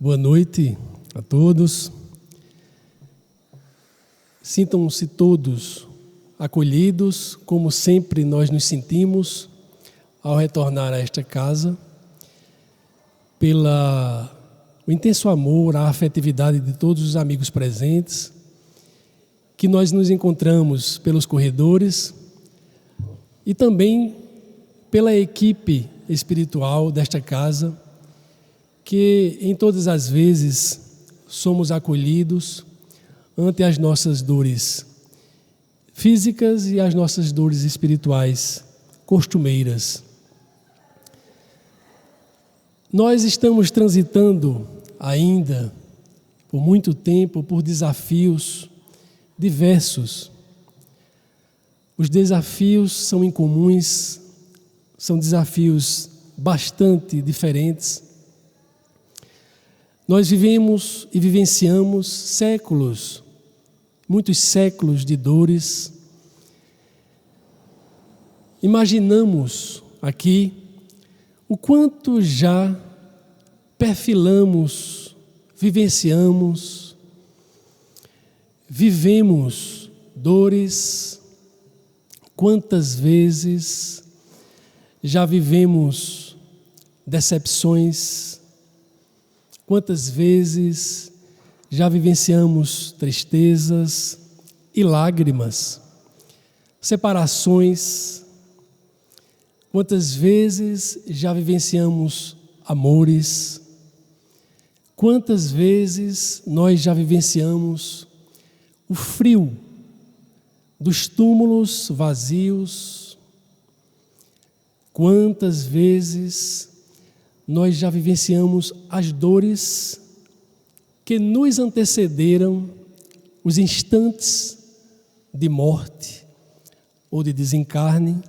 Boa noite a todos. Sintam-se todos acolhidos, como sempre nós nos sentimos ao retornar a esta casa, pelo intenso amor, a afetividade de todos os amigos presentes, que nós nos encontramos pelos corredores e também pela equipe espiritual desta casa, que em todas as vezes somos acolhidos ante as nossas dores físicas e as nossas dores espirituais costumeiras. Nós estamos transitando ainda por muito tempo por desafios diversos. Os desafios são incomuns, são desafios bastante diferentes. Nós vivemos e vivenciamos séculos, muitos séculos de dores. Imaginamos aqui o quanto já perfilamos, vivenciamos, vivemos dores. Quantas vezes já vivemos decepções? Quantas vezes já vivenciamos tristezas e lágrimas, separações? Quantas vezes já vivenciamos amores? Quantas vezes nós já vivenciamos o frio dos túmulos vazios? Quantas vezes nós já vivenciamos as dores que nos antecederam, os instantes de morte ou de desencarne?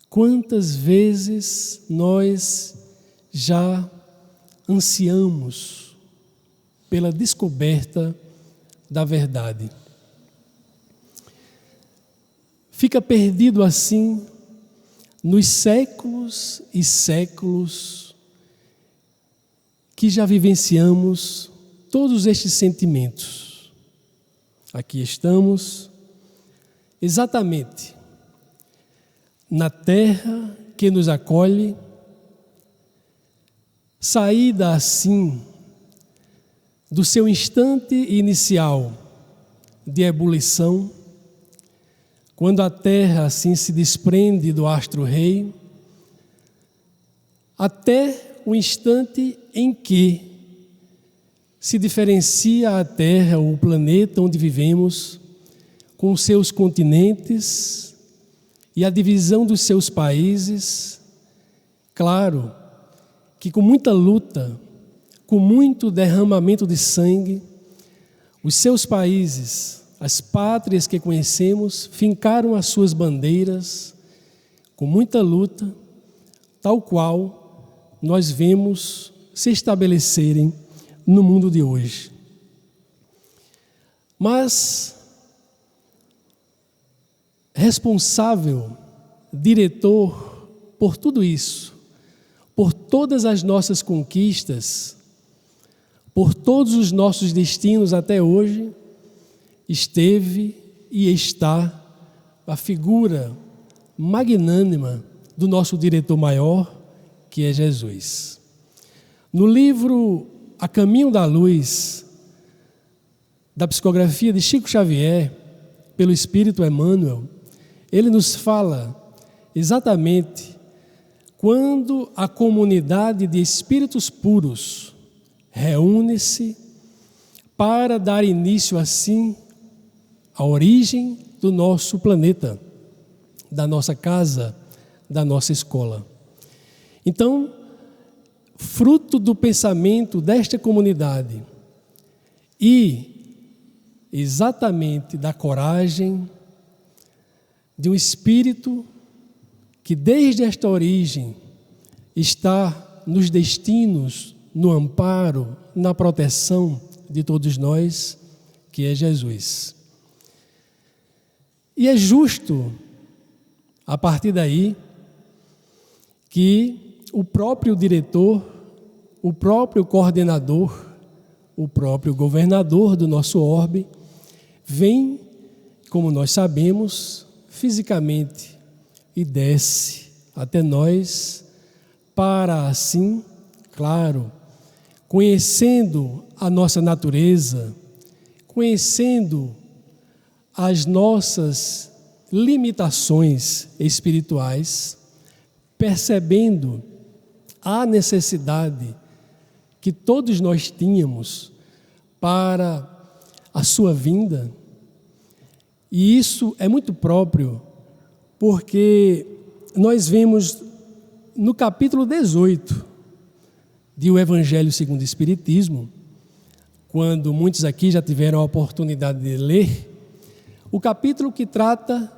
Quantas vezes nós já ansiamos pela descoberta da verdade? Fica perdido assim nos séculos e séculos que já vivenciamos todos estes sentimentos. Aqui estamos, exatamente na terra que nos acolhe, saída assim do seu instante inicial de ebulição, quando a terra assim se desprende do astro-rei, até o instante em que se diferencia a Terra, o planeta onde vivemos, com seus continentes e a divisão dos seus países. Claro que com muita luta, com muito derramamento de sangue, os seus países, as pátrias que conhecemos, fincaram as suas bandeiras com muita luta, tal qual nós vemos se estabelecerem no mundo de hoje. Mas responsável, diretor por tudo isso, por todas as nossas conquistas, por todos os nossos destinos até hoje, esteve e está a figura magnânima do nosso diretor maior, que é Jesus. No livro A Caminho da Luz, da psicografia de Chico Xavier, pelo Espírito Emmanuel, ele nos fala exatamente quando a comunidade de espíritos puros reúne-se para dar início assim à origem do nosso planeta, da nossa casa, da nossa escola. Então, fruto do pensamento desta comunidade e exatamente da coragem de um espírito que desde esta origem está nos destinos, no amparo, na proteção de todos nós, que é Jesus. E é justo, a partir daí, que o próprio diretor o próprio coordenador, o próprio governador do nosso orbe, vem, como nós sabemos, fisicamente e desce até nós para assim, claro, conhecendo a nossa natureza, conhecendo as nossas limitações espirituais, percebendo a necessidade que todos nós tínhamos para a sua vinda. E isso é muito próprio, porque nós vemos no capítulo 18 de O Evangelho segundo o Espiritismo, quando muitos aqui já tiveram a oportunidade de ler, o capítulo que trata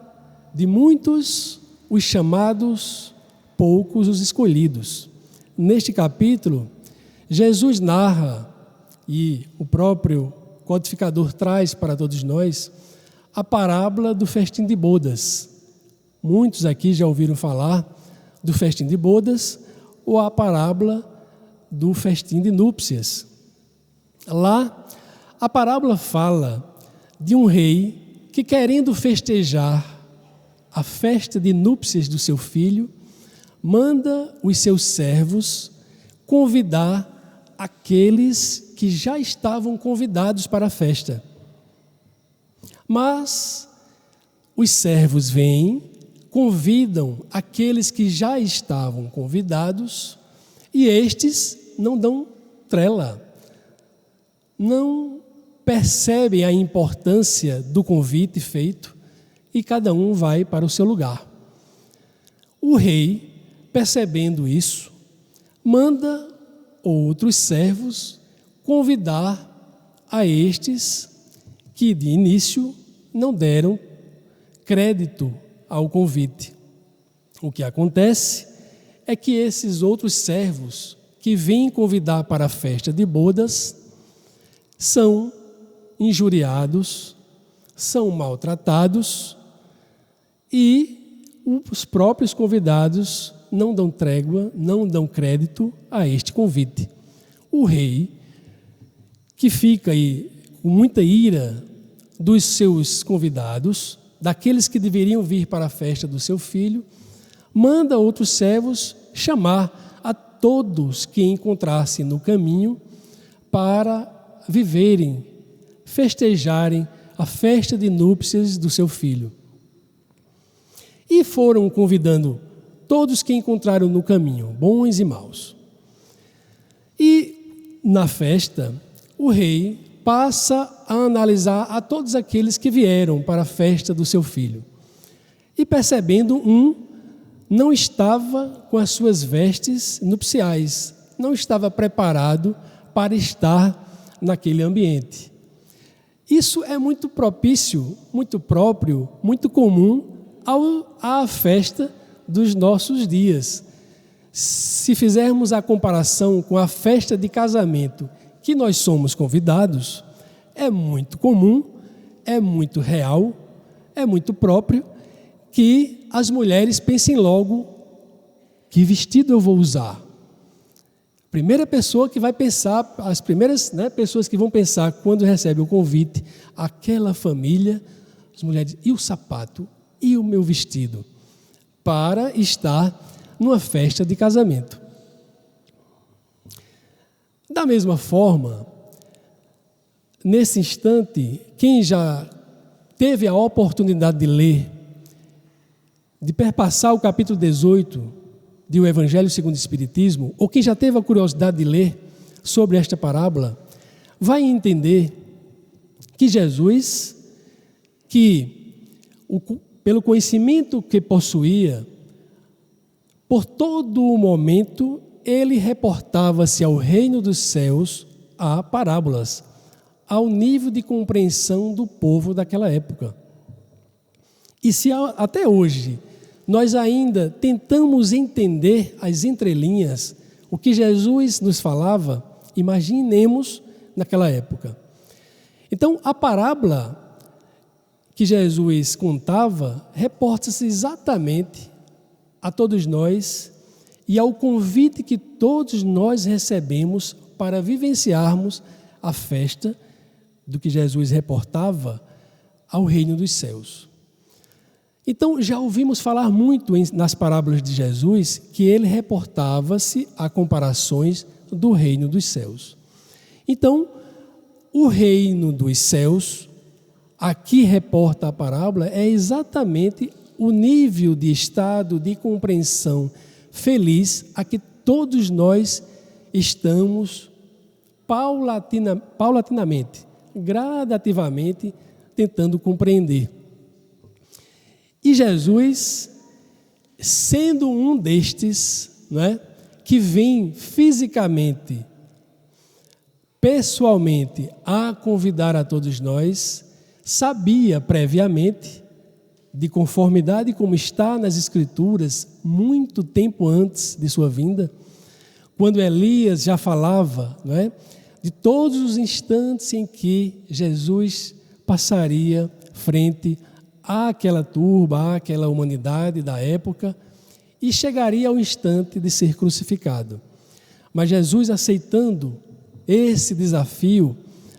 de muitos os chamados, poucos os escolhidos. Neste capítulo, Jesus narra, e o próprio codificador traz para todos nós, a parábola do festim de bodas. Muitos aqui já ouviram falar do festim de bodas ou a parábola do festim de núpcias. Lá, a parábola fala de um rei que, querendo festejar a festa de núpcias do seu filho, manda os seus servos convidar aqueles que já estavam convidados para a festa. Mas os servos vêm, convidam aqueles que já estavam convidados e estes não dão trela, não percebem a importância do convite feito e cada um vai para o seu lugar. O rei, percebendo isso, manda outros servos convidar a estes que de início não deram crédito ao convite. O que acontece é que esses outros servos que vêm convidar para a festa de bodas são injuriados, são maltratados e os próprios convidados não dão trégua, não dão crédito a este convite. O rei, que fica aí com muita ira dos seus convidados, daqueles que deveriam vir para a festa do seu filho, manda outros servos chamar a todos que encontrassem no caminho para viverem, festejarem a festa de núpcias do seu filho. E foram convidando todos que encontraram no caminho, bons e maus. E na festa, o rei passa a analisar a todos aqueles que vieram para a festa do seu filho. E percebendo não estava com as suas vestes nupciais, não estava preparado para estar naquele ambiente. Isso é muito propício, muito próprio, muito comum à festa dos nossos dias. Se fizermos a comparação com a festa de casamento que nós somos convidados, é muito comum, é muito real, é muito próprio que as mulheres pensem logo: que vestido eu vou usar? Primeira pessoa que vai pensar, as primeiras pessoas que vão pensar quando recebem o convite, aquela família, as mulheres, e o sapato, e o meu vestido, para estar numa festa de casamento. Da mesma forma, nesse instante, quem já teve a oportunidade de ler, de perpassar o capítulo 18 de O Evangelho segundo o Espiritismo, ou quem já teve a curiosidade de ler sobre esta parábola, vai entender que Jesus, pelo conhecimento que possuía, por todo o momento, ele reportava-se ao reino dos céus a parábolas, ao nível de compreensão do povo daquela época. E se até hoje nós ainda tentamos entender as entrelinhas, o que Jesus nos falava, imaginemos naquela época. Então, a parábola que Jesus contava reporta-se exatamente a todos nós e ao convite que todos nós recebemos para vivenciarmos a festa do que Jesus reportava ao reino dos céus. Então, já ouvimos falar muito nas parábolas de Jesus que ele reportava-se a comparações do reino dos céus. Então, o reino dos céus, aqui reporta a parábola, é exatamente o nível de estado de compreensão feliz a que todos nós estamos paulatinamente, gradativamente, tentando compreender. E Jesus, sendo um destes, não é, que vem fisicamente, pessoalmente, a convidar a todos nós, sabia previamente, de conformidade como está nas Escrituras, muito tempo antes de sua vinda, quando Elias já falava, não é, de todos os instantes em que Jesus passaria frente àquela turba, àquela humanidade da época, e chegaria ao instante de ser crucificado. Mas Jesus, aceitando esse desafio,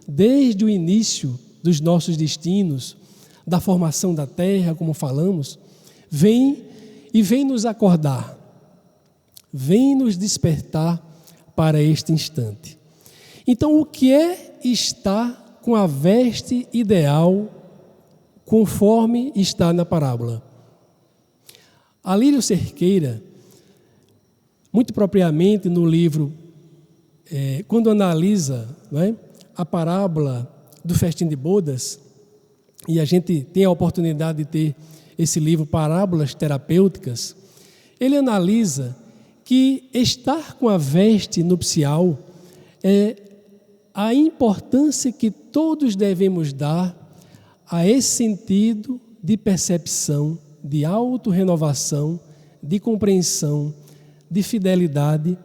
desde o início dos nossos destinos, da formação da terra, como falamos, vem nos acordar, vem nos despertar para este instante. Então, o que é estar com a veste ideal, conforme está na parábola? Alírio Cerqueira, muito propriamente no livro, quando analisa, não é, a parábola do festim de bodas, e a gente tem a oportunidade de ter esse livro, Parábolas Terapêuticas, ele analisa que estar com a veste nupcial é a importância que todos devemos dar a esse sentido de percepção, de autorrenovação, de compreensão, de fidelidade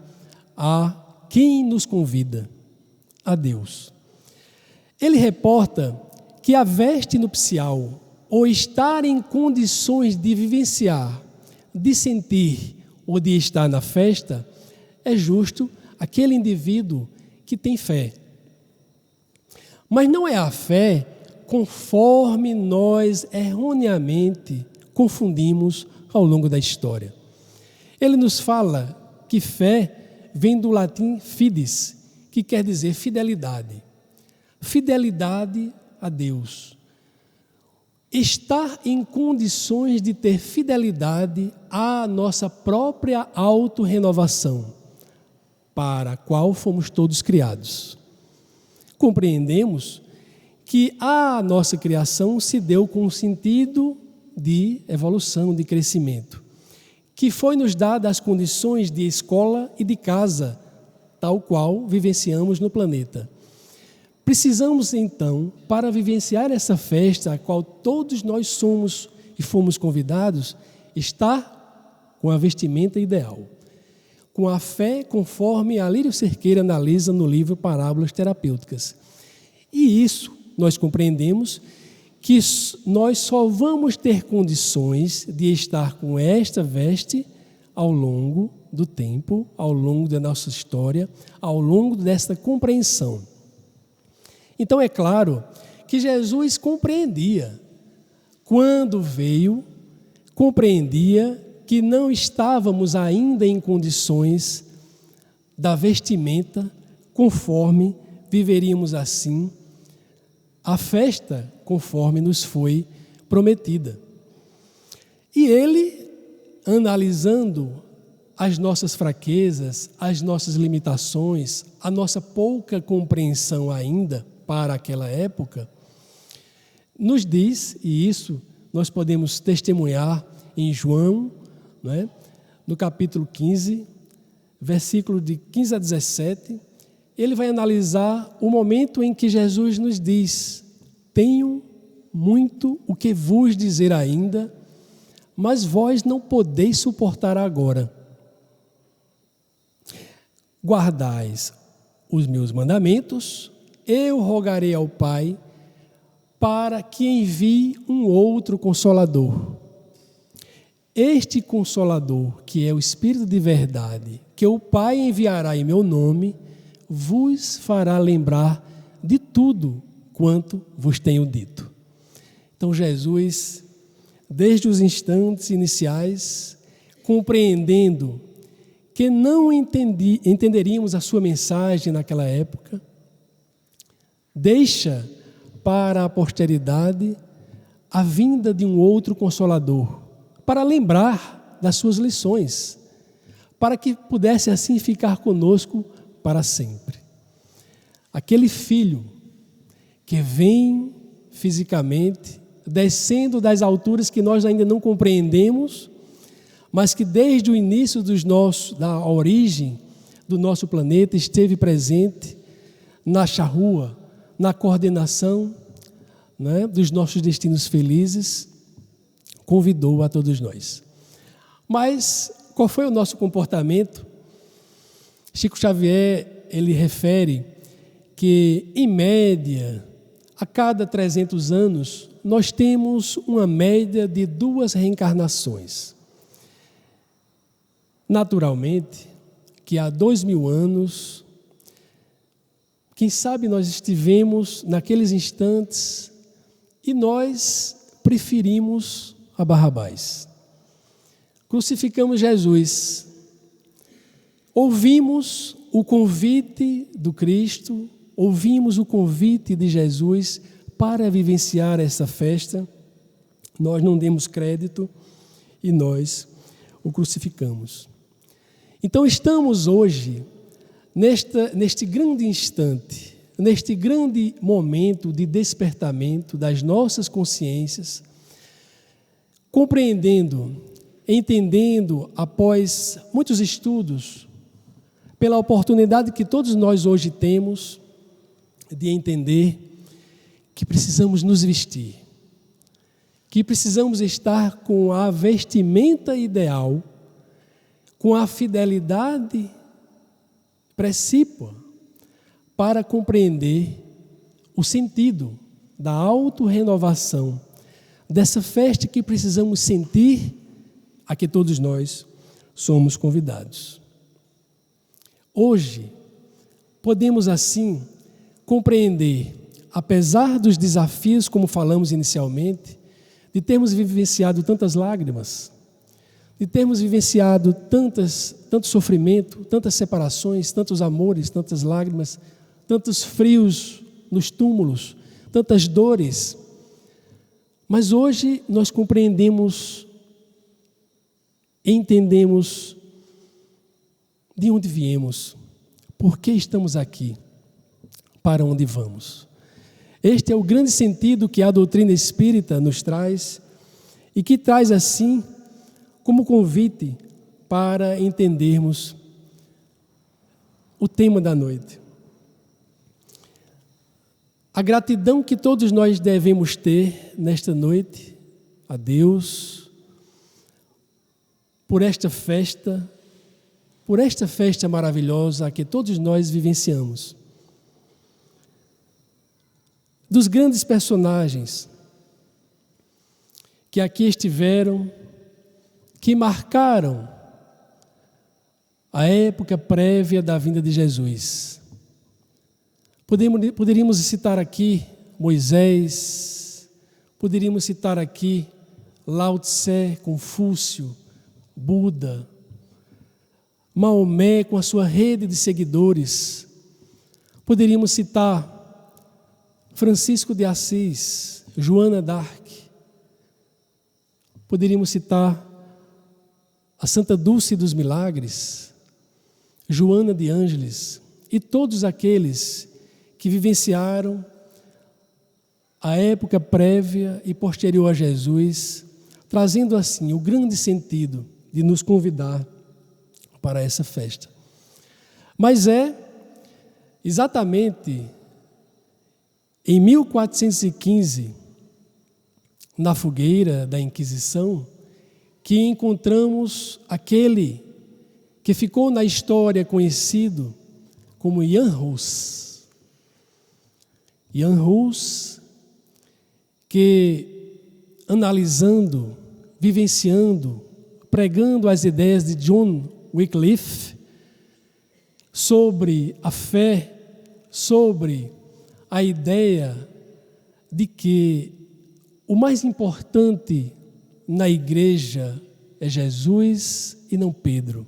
a quem nos convida, a Deus. Ele reporta que a veste nupcial, ou estar em condições de vivenciar, de sentir ou de estar na festa, é justo aquele indivíduo que tem fé. Mas não é a fé conforme nós erroneamente confundimos ao longo da história. Ele nos fala que fé vem do latim fides, que quer dizer fidelidade. Fidelidade a Deus. Estar em condições de ter fidelidade à nossa própria autorrenovação, para a qual fomos todos criados. Compreendemos que a nossa criação se deu com um sentido de evolução, de crescimento, que foi nos dada as condições de escola e de casa, tal qual vivenciamos no planeta. Precisamos, então, para vivenciar essa festa, a qual todos nós somos e fomos convidados, estar com a vestimenta ideal, com a fé conforme Alírio Cerqueira analisa no livro Parábolas Terapêuticas. E isso nós compreendemos que nós só vamos ter condições de estar com esta veste ao longo do tempo, ao longo da nossa história, ao longo desta compreensão. Então é claro que Jesus compreendia, quando veio, compreendia que não estávamos ainda em condições da vestimenta conforme viveríamos assim a festa conforme nos foi prometida. E ele, analisando as nossas fraquezas, as nossas limitações, a nossa pouca compreensão ainda para aquela época, nos diz, e isso nós podemos testemunhar em João, não é? No capítulo 15, versículo de 15 a 17, ele vai analisar o momento em que Jesus nos diz: tenho muito o que vos dizer ainda, mas vós não podeis suportar agora. Guardais os meus mandamentos, eu rogarei ao Pai para que envie um outro Consolador. Este Consolador, que é o Espírito de verdade, que o Pai enviará em meu nome, vos fará lembrar de tudo quanto vos tenho dito. Então Jesus, desde os instantes iniciais, compreendendo que não entenderíamos a sua mensagem naquela época, deixa para a posteridade a vinda de um outro Consolador, para lembrar das suas lições, para que pudesse assim ficar conosco para sempre. Aquele Filho que vem fisicamente, descendo das alturas que nós ainda não compreendemos, mas que desde o início da origem do nosso planeta esteve presente na charrua, na coordenação, né, dos nossos destinos felizes, convidou a todos nós. Mas qual foi o nosso comportamento? Chico Xavier, ele refere que, em média, a cada 300 anos, nós temos uma média de 2 reencarnações. Naturalmente, que há 2000 anos, quem sabe nós estivemos naqueles instantes e nós preferimos a Barrabás. Crucificamos Jesus, ouvimos o convite do Cristo, ouvimos o convite de Jesus para vivenciar essa festa, nós não demos crédito e nós o crucificamos. Então estamos hoje, neste grande instante, neste grande momento de despertamento das nossas consciências, compreendendo, entendendo, após muitos estudos, pela oportunidade que todos nós hoje temos de entender que precisamos nos vestir, que precisamos estar com a vestimenta ideal, com a fidelidade precípua para compreender o sentido da autorrenovação, dessa festa que precisamos sentir, a que todos nós somos convidados. Hoje, podemos assim compreender, apesar dos desafios, como falamos inicialmente, de termos vivenciado tantas lágrimas, de termos vivenciado tanto sofrimento, tantas separações, tantos amores, tantas lágrimas, tantos frios nos túmulos, tantas dores. Mas hoje nós compreendemos, entendemos de onde viemos, por que estamos aqui, para onde vamos. Este é o grande sentido que a doutrina espírita nos traz e que traz assim como convite para entendermos o tema da noite. A gratidão que todos nós devemos ter nesta noite a Deus por esta festa maravilhosa a que todos nós vivenciamos. Dos grandes personagens que aqui estiveram, que marcaram a época prévia da vinda de Jesus. Poderíamos citar aqui Moisés, poderíamos citar aqui Lao Tse, Confúcio, Buda, Maomé com a sua rede de seguidores. Poderíamos citar Francisco de Assis, Joana d'Arc. Poderíamos citar a Santa Dulce dos Milagres, Joana de Ângeles e todos aqueles que vivenciaram a época prévia e posterior a Jesus, trazendo assim o grande sentido de nos convidar para essa festa. Mas é exatamente em 1415, na fogueira da Inquisição, que encontramos aquele que ficou na história conhecido como Jan Hus. Jan Hus, que analisando, vivenciando pregando as ideias de John Wycliffe sobre a fé, sobre a ideia de que o mais importante na igreja é Jesus e não Pedro.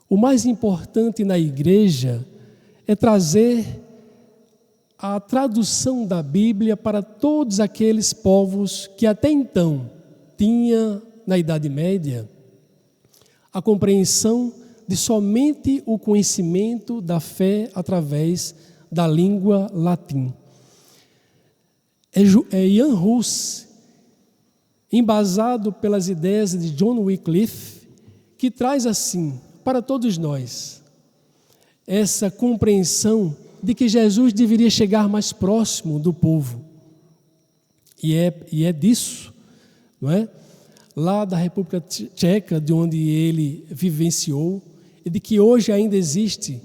O mais importante na igreja é trazer a tradução da Bíblia para todos aqueles povos que até então tinham, na Idade Média, a compreensão de somente o conhecimento da fé através da língua latim. É Ian Hus, embasado pelas ideias de John Wycliffe, que traz assim, para todos nós, essa compreensão de que Jesus deveria chegar mais próximo do povo. E é disso, não é? Lá da República Tcheca, de onde ele vivenciou, e de que hoje ainda existe,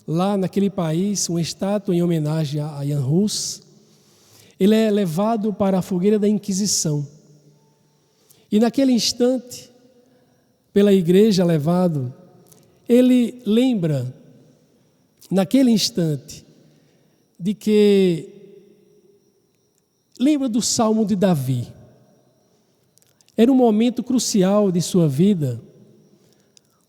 lá naquele país, uma estátua em homenagem a Jan Hus. Ele é levado para a fogueira da Inquisição. E naquele instante, pela igreja levado, ele lembra, naquele instante, de que lembra do Salmo de Davi. Era um momento crucial de sua vida,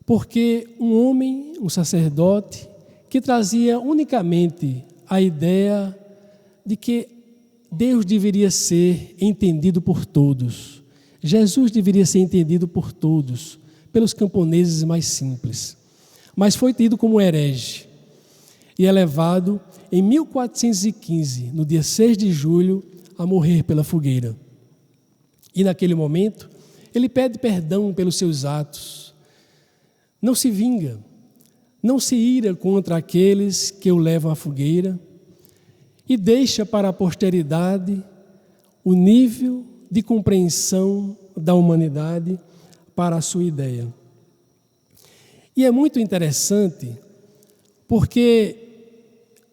porque um homem, um sacerdote, que trazia unicamente a ideia de que Deus deveria ser entendido por todos. Jesus deveria ser entendido por todos, pelos camponeses mais simples. Mas foi tido como herege e é levado em 1415, no dia 6 de julho, a morrer pela fogueira. E naquele momento, ele pede perdão pelos seus atos. Não se vinga, não se ira contra aqueles que o levam à fogueira e deixa para a posteridade o nível de compreensão da humanidade para a sua ideia. E é muito interessante porque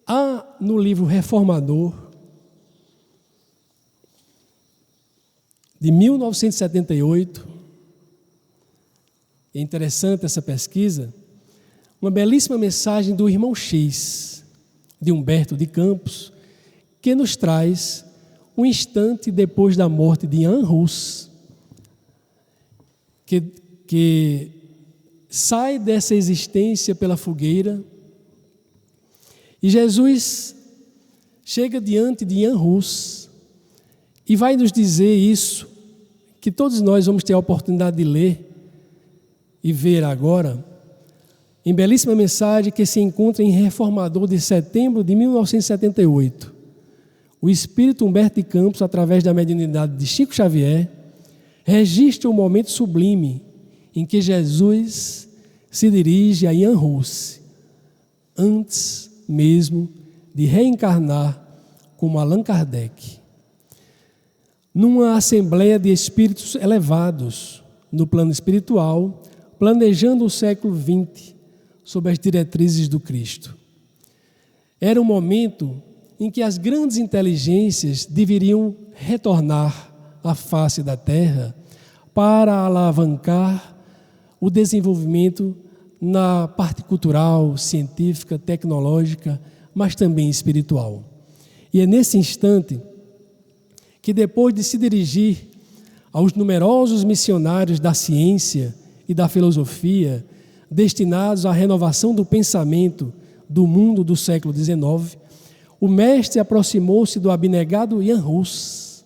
há no livro Reformador, de 1978, é interessante essa pesquisa, uma belíssima mensagem do irmão X, de Humberto de Campos, que nos traz um instante depois da morte de Jan Hus, que sai dessa existência pela fogueira, e Jesus chega diante de Jan Hus e vai nos dizer isso, que todos nós vamos ter a oportunidade de ler e ver agora, em belíssima mensagem que se encontra em Reformador de setembro de 1978. O espírito Humberto de Campos, através da mediunidade de Chico Xavier, registra um momento sublime em que Jesus se dirige a Jan Hus, antes mesmo de reencarnar como Allan Kardec. Numa assembleia de espíritos elevados no plano espiritual, planejando o século XX sob as diretrizes do Cristo. Era um momento em que as grandes inteligências deveriam retornar à face da Terra para alavancar o desenvolvimento na parte cultural, científica, tecnológica, mas também espiritual. E é nesse instante que, depois de se dirigir aos numerosos missionários da ciência e da filosofia, destinados à renovação do pensamento do mundo do século XIX, o mestre aproximou-se do abnegado Jan Hus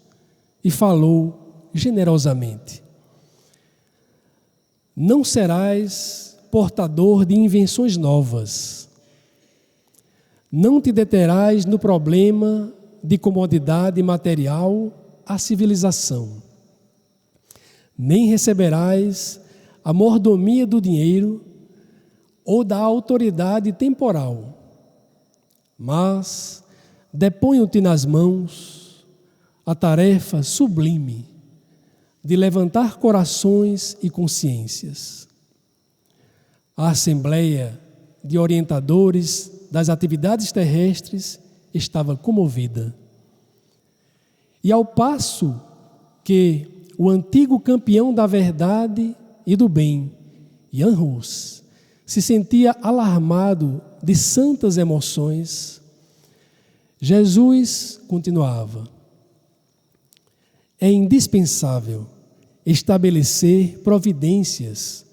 e falou generosamente: não serás portador de invenções novas, não te deterás no problema de comodidade material à civilização, nem receberás a mordomia do dinheiro ou da autoridade temporal, mas deponho-te nas mãos a tarefa sublime de levantar corações e consciências. A Assembleia de Orientadores das Atividades Terrestres estava comovida. E ao passo que o antigo campeão da verdade e do bem, Jan Hus, se sentia alarmado de santas emoções, Jesus continuava: é indispensável estabelecer providências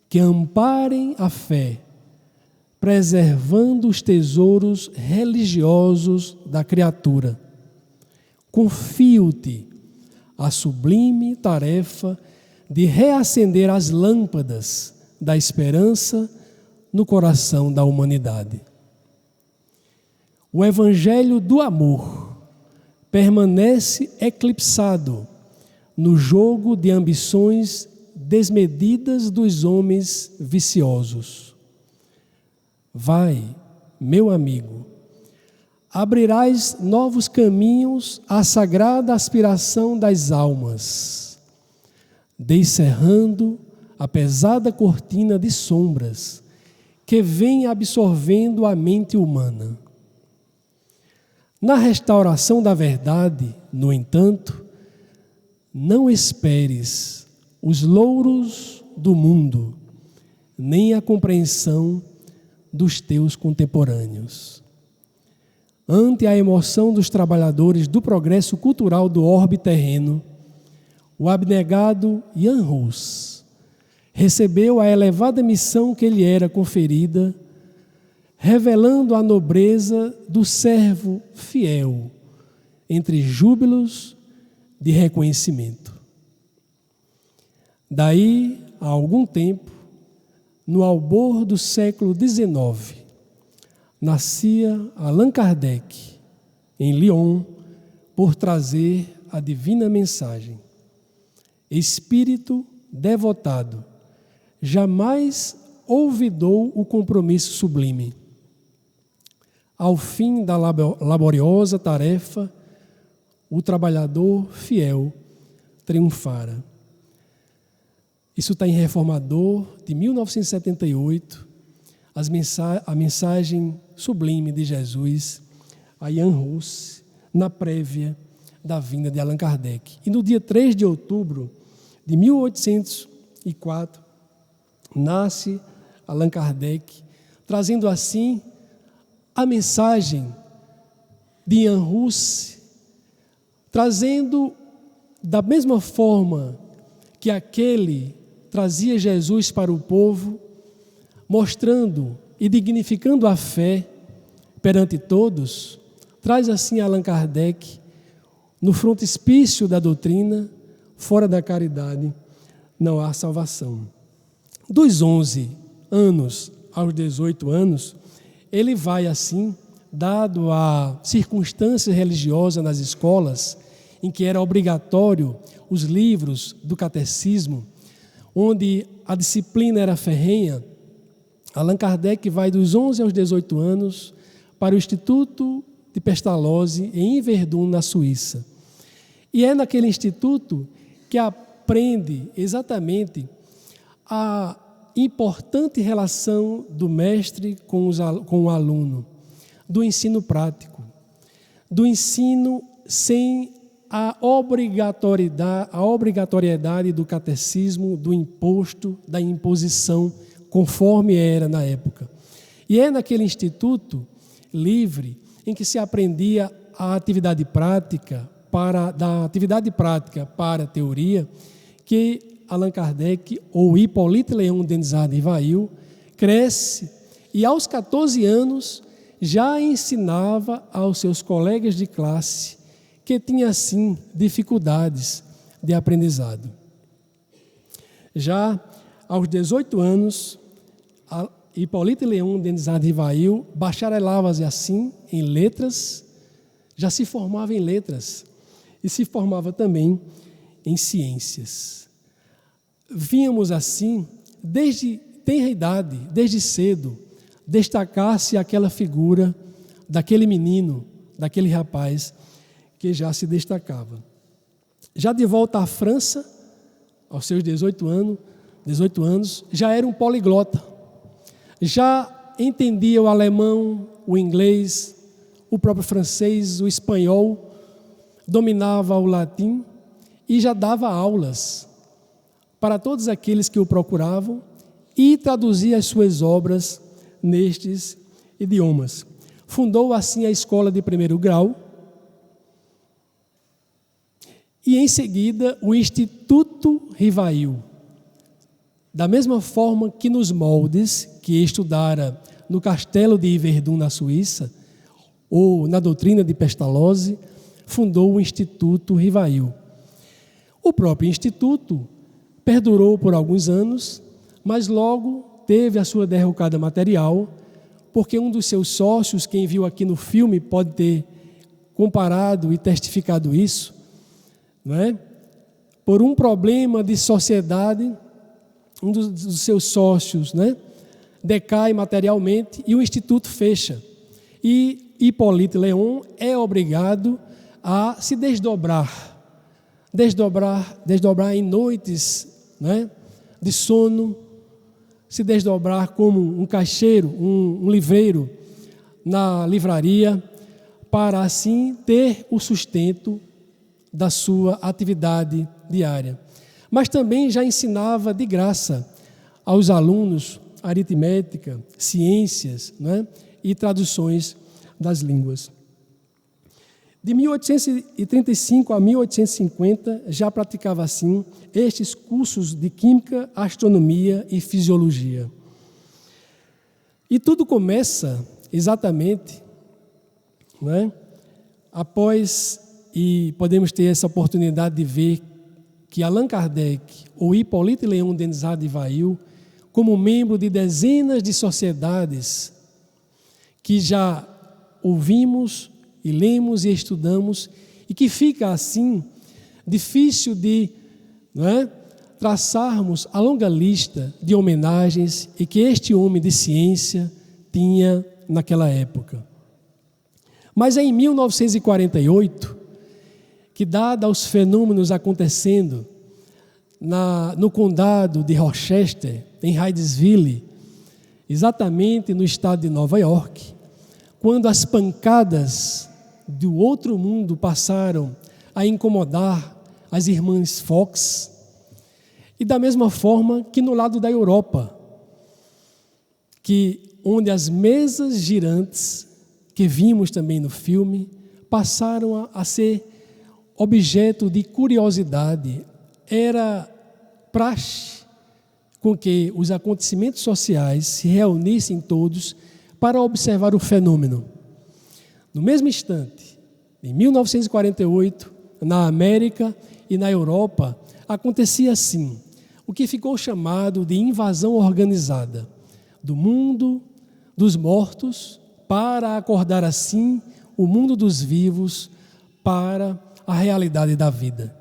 que amparem a fé, preservando os tesouros religiosos da criatura. Confio-te a sublime tarefa de reacender as lâmpadas da esperança no coração da humanidade. O evangelho do amor permanece eclipsado no jogo de ambições desmedidas dos homens viciosos. Vai, meu amigo, abrirás novos caminhos à sagrada aspiração das almas, descerrando a pesada cortina de sombras que vem absorvendo a mente humana. Na restauração da verdade, no entanto, não esperes os louros do mundo, nem a compreensão dos teus contemporâneos. Ante a emoção dos trabalhadores do progresso cultural do orbe terreno, o abnegado Jan Hus recebeu a elevada missão que lhe era conferida, revelando a nobreza do servo fiel, entre júbilos de reconhecimento. Daí a algum tempo, no albor do século XIX, nascia Allan Kardec, em Lyon, por trazer a divina mensagem. Espírito devotado, jamais olvidou o compromisso sublime. Ao fim da laboriosa tarefa, o trabalhador fiel triunfara. Isso está em Reformador, de 1978, a mensagem sublime de Jesus a Jan Hus, na prévia da vinda de Allan Kardec. E no dia 3 de outubro de 1804, nasce Allan Kardec, trazendo assim a mensagem de Jan Hus, trazendo da mesma forma que aquele trazia Jesus para o povo, mostrando e dignificando a fé perante todos, traz assim Allan Kardec, no frontispício da doutrina, fora da caridade, não há salvação. Dos 11 anos aos 18 anos, ele vai assim, dado a circunstância religiosa nas escolas, em que era obrigatório os livros do catecismo, onde a disciplina era ferrenha, Allan Kardec vai dos 11 aos 18 anos para o Instituto de Pestalozzi, em Yverdun, na Suíça. E é naquele instituto que aprende exatamente a importante relação do mestre com o aluno, do ensino prático, do ensino sem a obrigatoriedade do catecismo, do imposto, da imposição, conforme era na época. E é naquele instituto livre em que se aprendia a atividade prática, da atividade prática para a teoria, que Allan Kardec, ou Hippolyte Léon Denis Rivail, cresce e aos 14 anos já ensinava aos seus colegas de classe que tinha, assim, dificuldades de aprendizado. Já aos 18 anos, Hippolyte Léon Denis Rivail bacharelava-se assim em letras, já se formava em letras e se formava também em ciências. Víamos assim, desde tenra idade, desde cedo, destacar-se aquela figura daquele menino, daquele rapaz que já se destacava. Já de volta à França, aos seus 18 anos, já era um poliglota. Já entendia o alemão, o inglês, o próprio francês, o espanhol, dominava o latim e já dava aulas para todos aqueles que o procuravam e traduzia as suas obras nestes idiomas. Fundou assim a escola de primeiro grau e em seguida o Instituto Rivail. Da mesma forma que nos moldes que estudara no Castelo de Yverdun, na Suíça, ou na doutrina de Pestalozzi, fundou o Instituto Rivail. O próprio Instituto perdurou por alguns anos, mas logo teve a sua derrocada material, porque um dos seus sócios, quem viu aqui no filme pode ter comparado e testificado isso, não é? Por um problema de sociedade, um dos seus sócios, né, decai materialmente e o Instituto fecha. E Hippolyte Léon é obrigado a se desdobrar em noites, né, de sono, se desdobrar como um caixeiro, um livreiro na livraria, para assim ter o sustento da sua atividade diária. Mas também já ensinava de graça aos alunos aritmética, ciências, né, e traduções das línguas. De 1835 a 1850, já praticava assim estes cursos de química, astronomia e fisiologia. E tudo começa exatamente, né, após, e podemos ter essa oportunidade de ver que Allan Kardec ou Hippolyte Léon Denisard Rivail, como membro de dezenas de sociedades que já ouvimos e lemos e estudamos, e que fica assim difícil de, não é, traçarmos a longa lista de homenagens e que este homem de ciência tinha naquela época. Mas é em 1948 que, dado os fenômenos acontecendo no condado de Rochester, em Hydesville, exatamente no estado de Nova York, quando as pancadas do outro mundo passaram a incomodar as irmãs Fox, e da mesma forma que no lado da Europa, onde as mesas girantes, que vimos também no filme, passaram a ser objeto de curiosidade. Era praxe com que os acontecimentos sociais se reunissem todos para observar o fenômeno. No mesmo instante, em 1948, na América e na Europa, acontecia assim, o que ficou chamado de invasão organizada do mundo dos mortos para acordar assim o mundo dos vivos para a realidade da vida.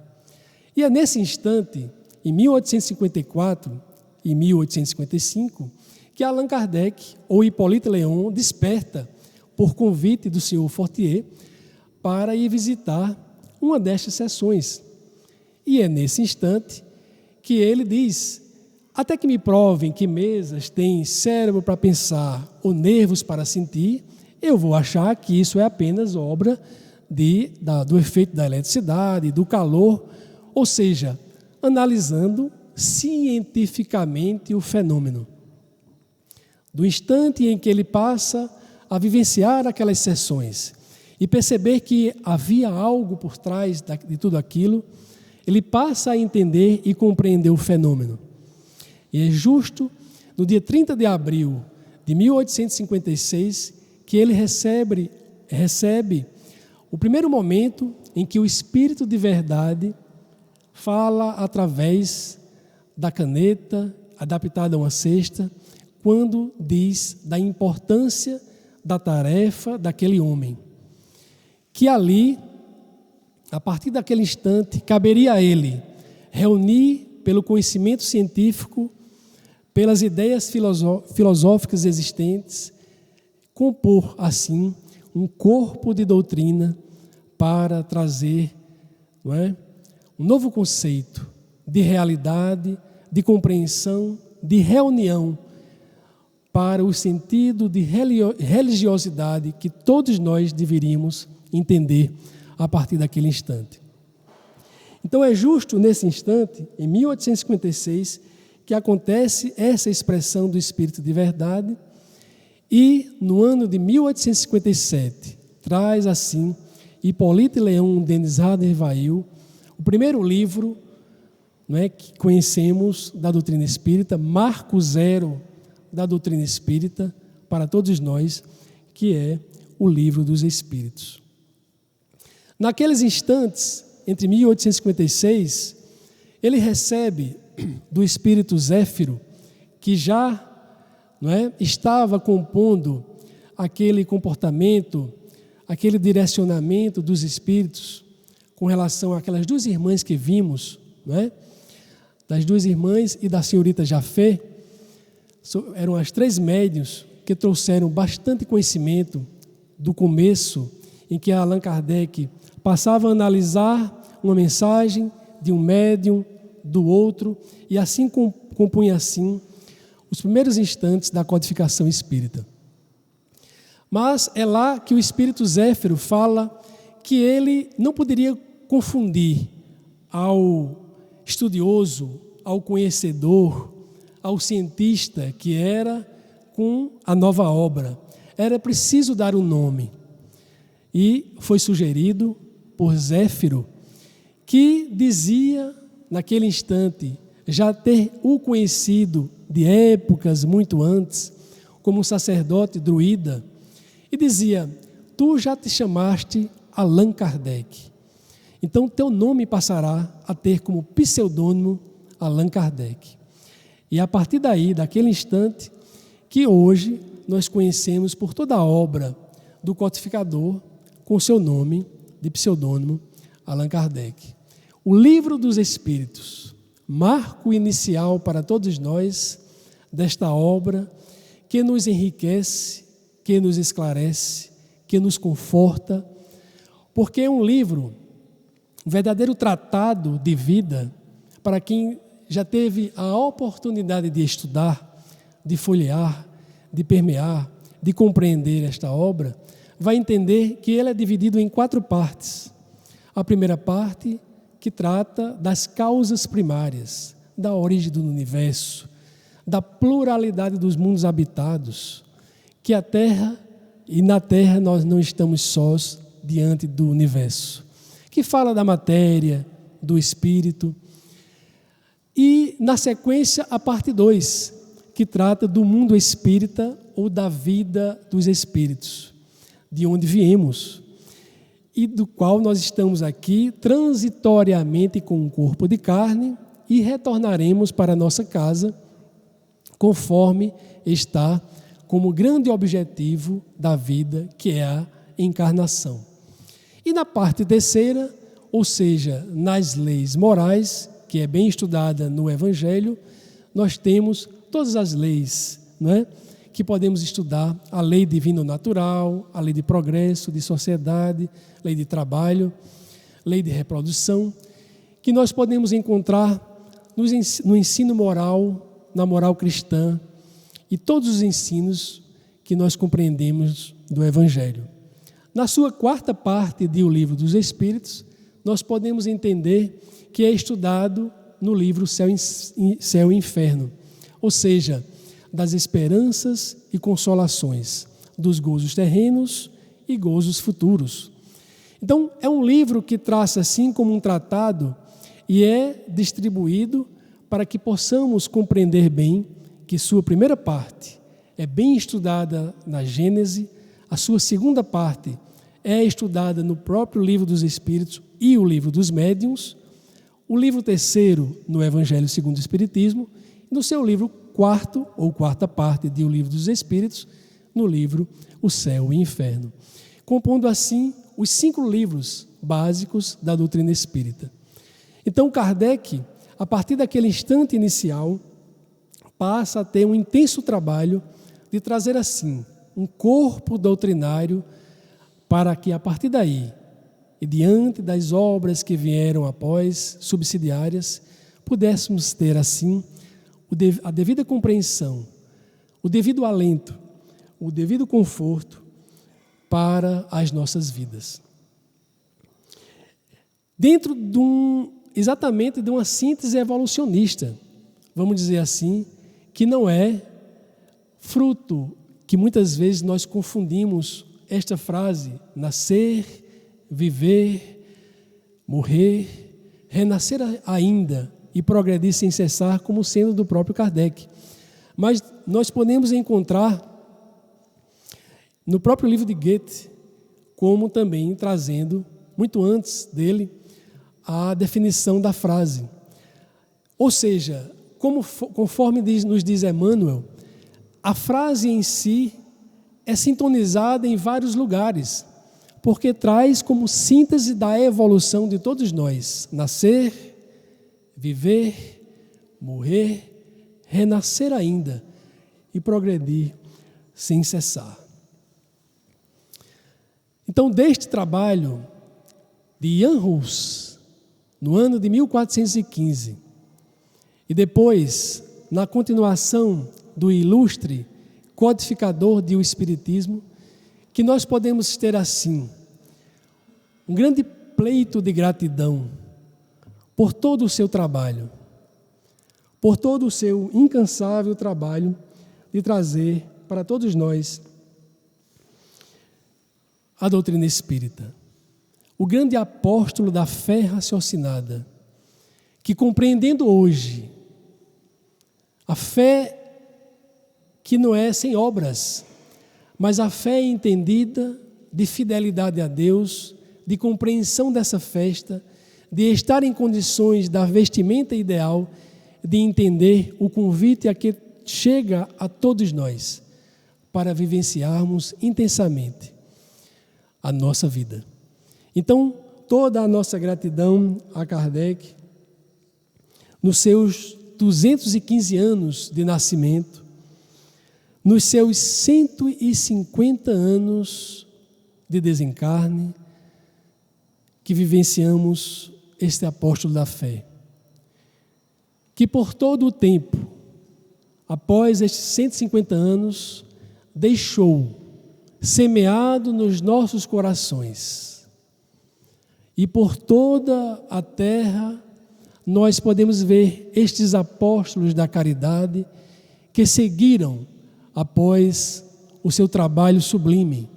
E é nesse instante, em 1854 e 1855, que Allan Kardec, ou Hippolyte Léon, desperta, por convite do Sr. Fortier, para ir visitar uma destas sessões. E é nesse instante que ele diz: até que me provem que mesas têm cérebro para pensar ou nervos para sentir, eu vou achar que isso é apenas obra do efeito da eletricidade, do calor, ou seja, analisando cientificamente o fenômeno. Do instante em que ele passa a vivenciar aquelas sessões e perceber que havia algo por trás de tudo aquilo, ele passa a entender e compreender o fenômeno. E é justo no dia 30 de abril de 1856 que ele recebe o primeiro momento em que o Espírito de verdade fala através da caneta adaptada a uma cesta, quando diz da importância da tarefa daquele homem. Que ali, a partir daquele instante, caberia a ele reunir pelo conhecimento científico, pelas ideias filosóficas existentes, compor assim um corpo de doutrina para trazer, não é, um novo conceito de realidade, de compreensão, de reunião para o sentido de religiosidade que todos nós deveríamos entender a partir daquele instante. Então é justo nesse instante, em 1856, que acontece essa expressão do Espírito de verdade, e no ano de 1857 traz assim Hippolyte Léon Denis Radervail, o primeiro livro, não é, que conhecemos da doutrina espírita, marco zero da doutrina espírita para todos nós, que é o Livro dos Espíritos. Naqueles instantes, entre 1856, ele recebe do Espírito Zéfiro, que já, não é, estava compondo aquele comportamento, aquele direcionamento dos Espíritos com relação àquelas duas irmãs que vimos, não é? Das duas irmãs e da senhorita Jafé. Eram as 3 médiuns que trouxeram bastante conhecimento do começo, em que Allan Kardec passava a analisar uma mensagem de um médium, do outro, e assim compunha assim os primeiros instantes da codificação espírita. Mas é lá que o Espírito Zéfiro fala que ele não poderia confundir ao estudioso, ao conhecedor, ao cientista que era com a nova obra. Era preciso dar um nome. E foi sugerido por Zéfiro, que dizia, naquele instante, já ter o conhecido de épocas muito antes, como um sacerdote druida, e dizia: tu já te chamaste Allan Kardec, então teu nome passará a ter como pseudônimo Allan Kardec. E a partir daí, daquele instante, que hoje nós conhecemos por toda a obra do codificador com seu nome de pseudônimo Allan Kardec. O Livro dos Espíritos, marco inicial para todos nós desta obra que nos enriquece, que nos esclarece, que nos conforta, porque é um livro, um verdadeiro tratado de vida para quem já teve a oportunidade de estudar, de folhear, de permear, de compreender esta obra, vai entender que ele é dividido em 4 partes. A primeira parte, que trata das causas primárias, da origem do universo, da pluralidade dos mundos habitados, que a Terra, e na Terra nós não estamos sós diante do universo, que fala da matéria, do espírito. E, na sequência, a parte 2, que trata do mundo espírita ou da vida dos espíritos, de onde viemos e do qual nós estamos aqui transitoriamente com um corpo de carne e retornaremos para a nossa casa, conforme está como grande objetivo da vida, que é a encarnação. E na parte terceira, ou seja, nas leis morais, que é bem estudada no Evangelho, nós temos todas as leis, não é? Que podemos estudar: a lei divino-natural, a lei de progresso, de sociedade, lei de trabalho, lei de reprodução, que nós podemos encontrar no ensino moral, na moral cristã e todos os ensinos que nós compreendemos do Evangelho. Na sua 4ª parte de O Livro dos Espíritos, nós podemos entender que é estudado no livro Céu e Inferno, ou seja, das esperanças e consolações, dos gozos terrenos e gozos futuros. Então, é um livro que traça assim como um tratado e é distribuído para que possamos compreender bem que sua primeira parte é bem estudada na Gênese, a sua segunda parte é estudada no próprio Livro dos Espíritos e o Livro dos Médiuns, o livro terceiro no Evangelho segundo o Espiritismo, e no seu livro 4º ou 4ª parte de O Livro dos Espíritos, no livro O Céu e o Inferno, compondo assim os 5 livros básicos da doutrina espírita. Então Kardec, a partir daquele instante inicial, passa a ter um intenso trabalho de trazer assim um corpo doutrinário para que a partir daí, e diante das obras que vieram após, subsidiárias, pudéssemos ter assim a devida compreensão, o devido alento, o devido conforto para as nossas vidas. Dentro de um exatamente de uma síntese evolucionista, vamos dizer assim, que não é fruto que muitas vezes nós confundimos esta frase, nascer, viver, morrer, renascer ainda e progredir sem cessar, como sendo do próprio Kardec. Mas nós podemos encontrar no próprio livro de Goethe, como também trazendo, muito antes dele, a definição da frase. Ou seja, conforme nos diz Emmanuel, a frase em si é sintonizada em vários lugares, porque traz como síntese da evolução de todos nós: nascer, viver, morrer, renascer ainda e progredir sem cessar. Então, deste trabalho de Jan Hus, no ano de 1415, e depois, na continuação do ilustre codificador do Espiritismo, que nós podemos ter assim um grande pleito de gratidão por todo o seu trabalho, por todo o seu incansável trabalho de trazer para todos nós a doutrina espírita. O grande apóstolo da fé raciocinada, que compreendendo hoje a fé que não é sem obras, mas a fé entendida de fidelidade a Deus, de compreensão dessa festa, de estar em condições da vestimenta ideal, de entender o convite a que chega a todos nós para vivenciarmos intensamente a nossa vida. Então, toda a nossa gratidão a Kardec, nos seus 215 anos de nascimento, nos seus 150 anos de desencarne, que vivenciamos este apóstolo da fé, que por todo o tempo, após estes 150 anos, deixou semeado nos nossos corações, e por toda a terra nós podemos ver estes apóstolos da caridade que seguiram após o seu trabalho sublime.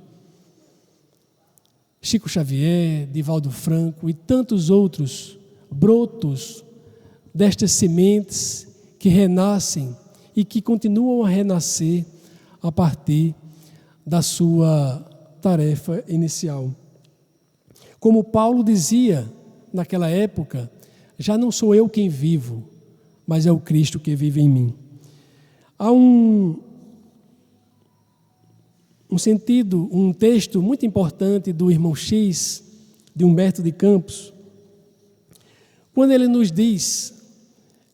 Chico Xavier, Divaldo Franco e tantos outros brotos destas sementes que renascem e que continuam a renascer a partir da sua tarefa inicial. Como Paulo dizia naquela época, já não sou eu quem vivo, mas é o Cristo que vive em mim. Há um sentido, um texto muito importante do Irmão X, de Humberto de Campos, quando ele nos diz: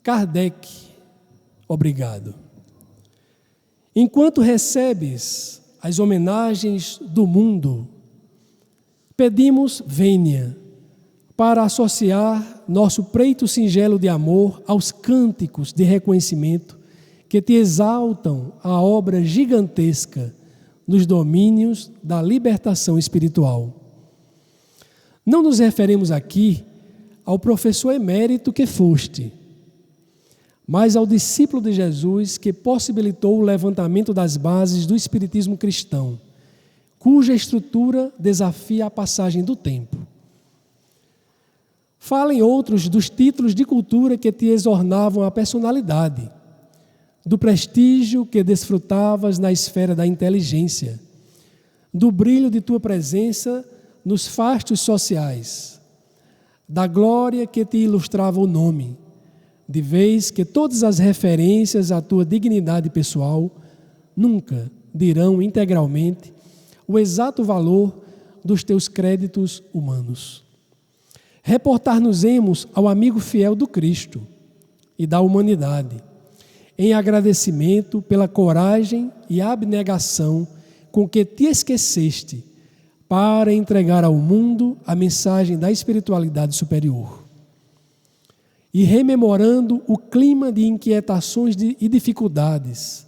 Kardec, obrigado. Enquanto recebes as homenagens do mundo, pedimos vênia para associar nosso preito singelo de amor aos cânticos de reconhecimento que te exaltam a obra gigantesca nos domínios da libertação espiritual. Não nos referimos aqui ao professor emérito que foste, mas ao discípulo de Jesus que possibilitou o levantamento das bases do espiritismo cristão, cuja estrutura desafia a passagem do tempo. Falem outros dos títulos de cultura que te exornavam a personalidade, do prestígio que desfrutavas na esfera da inteligência, do brilho de tua presença nos fastos sociais, da glória que te ilustrava o nome, de vez que todas as referências à tua dignidade pessoal nunca dirão integralmente o exato valor dos teus créditos humanos. Reportar-nos-emos ao amigo fiel do Cristo e da humanidade, em agradecimento pela coragem e abnegação com que te esqueceste para entregar ao mundo a mensagem da espiritualidade superior. E rememorando o clima de inquietações e dificuldades,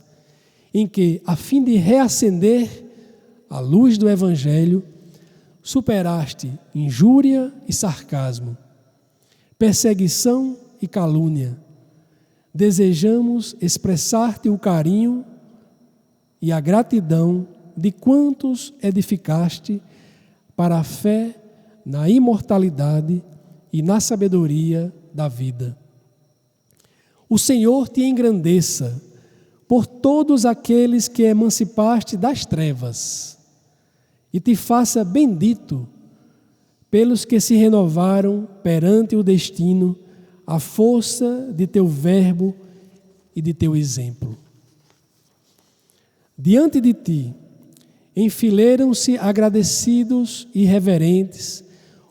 em que, a fim de reacender a luz do Evangelho, superaste injúria e sarcasmo, perseguição e calúnia. Desejamos expressar-te o carinho e a gratidão de quantos edificaste para a fé na imortalidade e na sabedoria da vida. O Senhor te engrandeça por todos aqueles que emancipaste das trevas e te faça bendito pelos que se renovaram perante o destino, à força de teu verbo e de teu exemplo. Diante de ti, enfileiram-se agradecidos e reverentes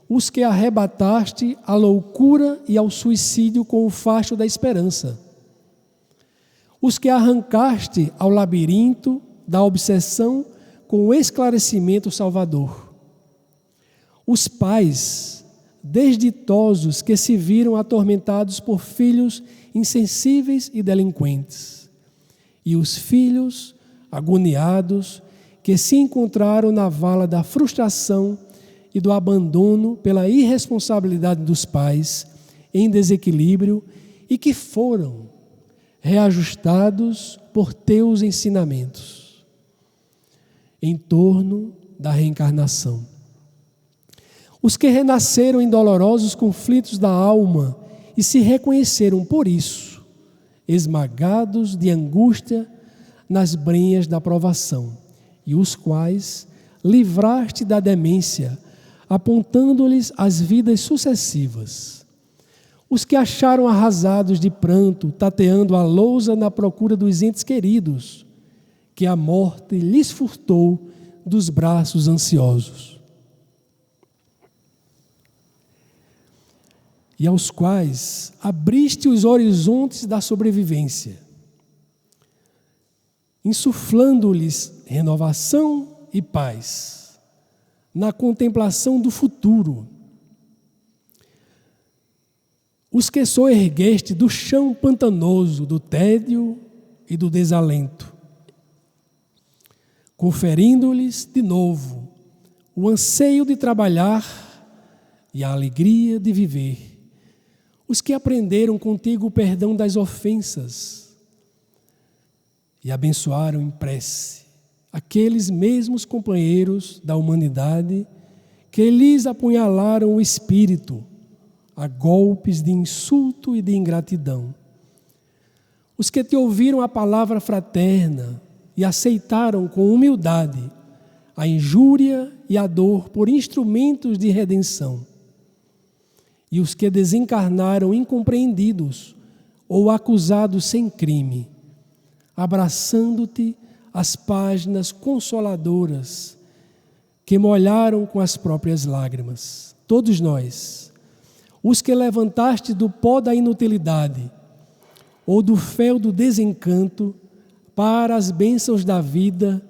os que arrebataste à loucura e ao suicídio com o facho da esperança, os que arrancaste ao labirinto da obsessão com o esclarecimento salvador, os pais desditosos que se viram atormentados por filhos insensíveis e delinquentes, e os filhos agoniados que se encontraram na vala da frustração e do abandono pela irresponsabilidade dos pais em desequilíbrio e que foram reajustados por teus ensinamentos em torno da reencarnação. Os que renasceram em dolorosos conflitos da alma e se reconheceram por isso, esmagados de angústia nas brenhas da provação, e os quais livraste da demência, apontando-lhes as vidas sucessivas. Os que acharam arrasados de pranto, tateando a lousa na procura dos entes queridos, que a morte lhes furtou dos braços ansiosos. E aos quais abriste os horizontes da sobrevivência, insuflando-lhes renovação e paz, na contemplação do futuro. Os que soergueste do chão pantanoso, do tédio e do desalento, conferindo-lhes de novo o anseio de trabalhar e a alegria de viver. Os que aprenderam contigo o perdão das ofensas e abençoaram em prece aqueles mesmos companheiros da humanidade que lhes apunhalaram o espírito a golpes de insulto e de ingratidão. Os que te ouviram a palavra fraterna e aceitaram com humildade a injúria e a dor por instrumentos de redenção. E os que desencarnaram incompreendidos ou acusados sem crime, abraçando-te as páginas consoladoras que molharam com as próprias lágrimas. Todos nós, os que levantaste do pó da inutilidade ou do fel do desencanto para as bênçãos da vida,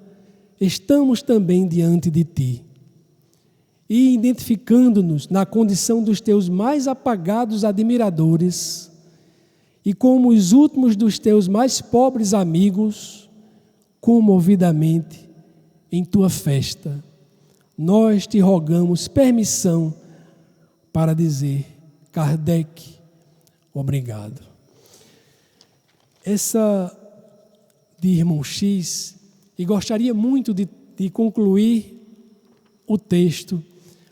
estamos também diante de ti. E identificando-nos na condição dos teus mais apagados admiradores e como os últimos dos teus mais pobres amigos, comovidamente em tua festa, nós te rogamos permissão para dizer: Kardec, obrigado. Essa de Irmão X, e gostaria muito de concluir o texto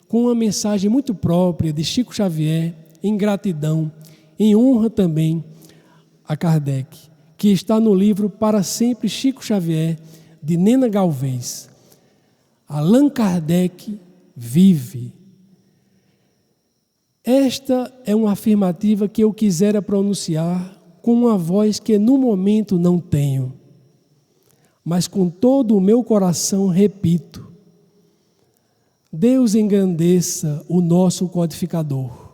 com uma mensagem muito própria de Chico Xavier, em gratidão, em honra também a Kardec, que está no livro Para Sempre Chico Xavier, de Nena Galvez. Allan Kardec vive. Esta é uma afirmativa que eu quisera pronunciar com uma voz que no momento não tenho, mas com todo o meu coração repito: Deus engrandeça o nosso codificador.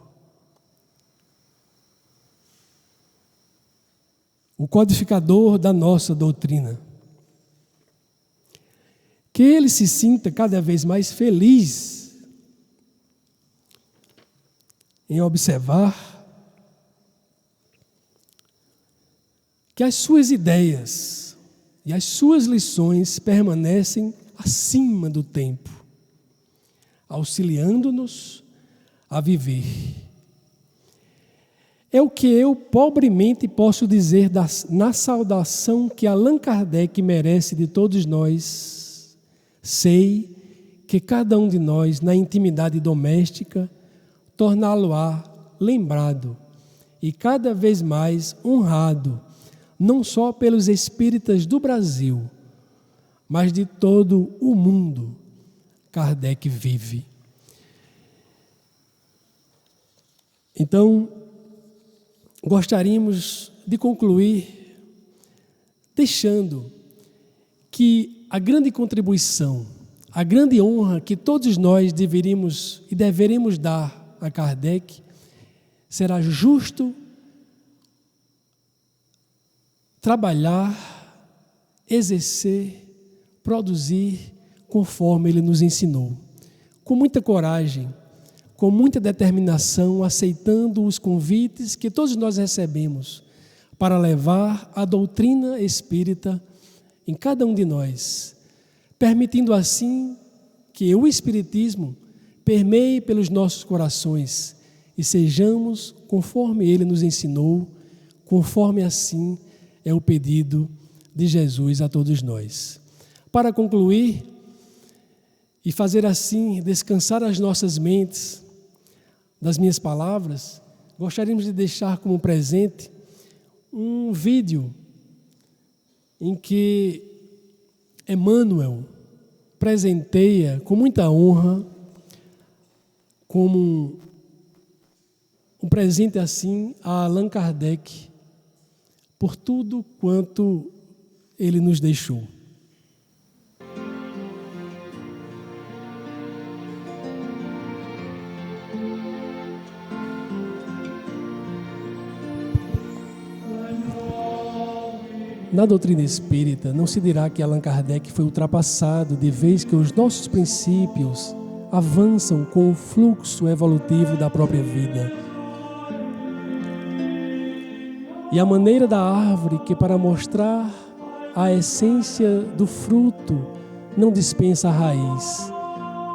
O codificador da nossa doutrina. Que ele se sinta cada vez mais feliz em observar que as suas ideias e as suas lições permanecem acima do tempo, auxiliando-nos a viver. É o que eu pobremente posso dizer na saudação que Allan Kardec merece de todos nós. Sei que cada um de nós, na intimidade doméstica, torná-lo-á lembrado e cada vez mais honrado, não só pelos espíritas do Brasil, mas de todo o mundo. Kardec vive. Então, gostaríamos de concluir deixando que a grande contribuição, a grande honra que todos nós deveríamos e deveremos dar a Kardec será justo trabalhar, exercer, produzir conforme Ele nos ensinou, com muita coragem, com muita determinação, aceitando os convites que todos nós recebemos para levar a doutrina espírita em cada um de nós, permitindo assim que o Espiritismo permeie pelos nossos corações e sejamos conforme Ele nos ensinou, conforme assim é o pedido de Jesus a todos nós. Para concluir e fazer assim descansar as nossas mentes das minhas palavras, gostaríamos de deixar como presente um vídeo em que Emmanuel presenteia com muita honra, como um presente assim a Allan Kardec, por tudo quanto ele nos deixou. Na doutrina espírita, não se dirá que Allan Kardec foi ultrapassado, de vez que os nossos princípios avançam com o fluxo evolutivo da própria vida. E a maneira da árvore que, para mostrar a essência do fruto, não dispensa a raiz,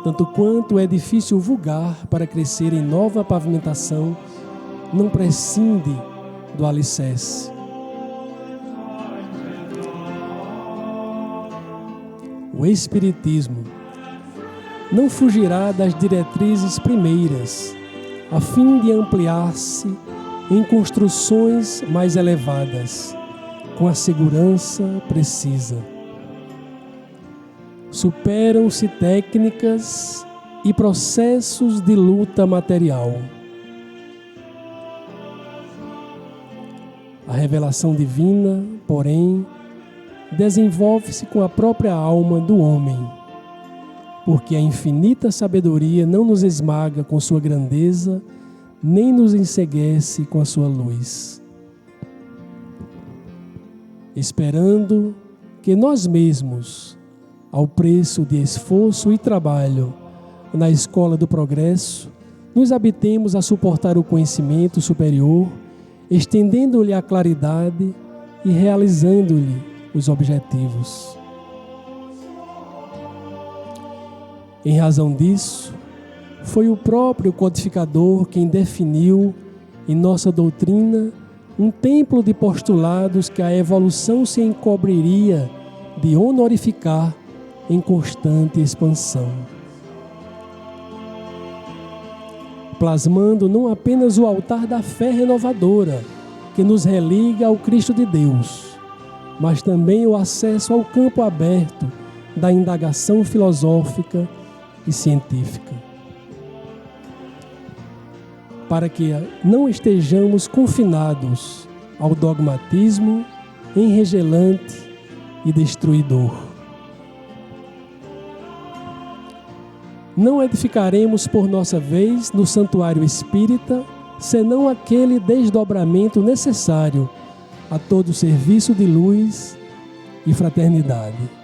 tanto quanto o edifício vulgar, para crescer em nova pavimentação, não prescinde do alicerce. O Espiritismo não fugirá das diretrizes primeiras, a fim de ampliar-se em construções mais elevadas, com a segurança precisa. Superam-se técnicas e processos de luta material. A revelação divina, porém, desenvolve-se com a própria alma do homem, porque a infinita sabedoria não nos esmaga com sua grandeza, nem nos enceguece com a sua luz. Esperando que nós mesmos, ao preço de esforço e trabalho, na escola do progresso, nos habitemos a suportar o conhecimento superior, estendendo-lhe a claridade e realizando-lhe os objetivos. Em razão disso, foi o próprio codificador quem definiu em nossa doutrina um templo de postulados que a evolução se encobriria de honorificar em constante expansão, plasmando não apenas o altar da fé renovadora que nos religa ao Cristo de Deus, mas também o acesso ao campo aberto da indagação filosófica e científica, para que não estejamos confinados ao dogmatismo enregelante e destruidor. Não edificaremos por nossa vez no santuário espírita, senão aquele desdobramento necessário a todo serviço de luz e fraternidade.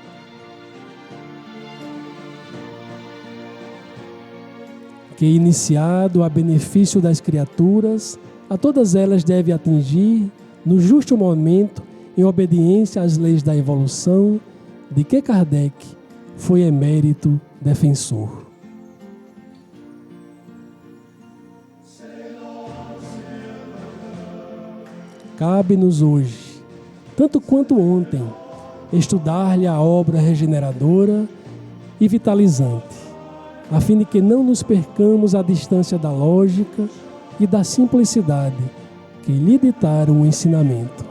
Que, iniciado a benefício das criaturas, a todas elas deve atingir, no justo momento, em obediência às leis da evolução, de que Kardec foi emérito defensor. cabe-nos hoje, tanto quanto ontem, estudar-lhe a obra regeneradora e vitalizante, a fim de que não nos percamos à distância da lógica e da simplicidade que lhe ditaram o ensinamento.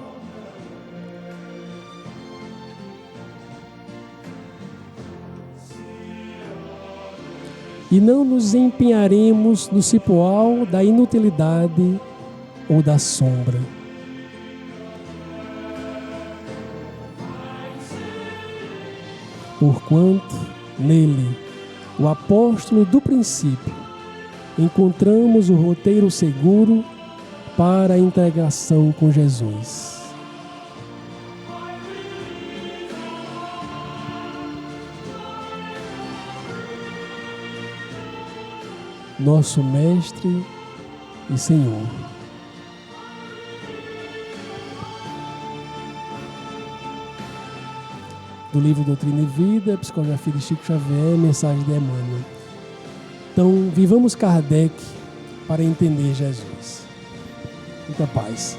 E não nos empenharemos no cipoal da inutilidade ou da sombra. Porquanto, nele, o apóstolo do princípio, encontramos o roteiro seguro para a integração com Jesus. Nosso Mestre e Senhor. Do livro Doutrina e Vida, Psicografia de Chico Xavier, Mensagem de Emmanuel. Então, vivamos Kardec para entender Jesus. Muita paz.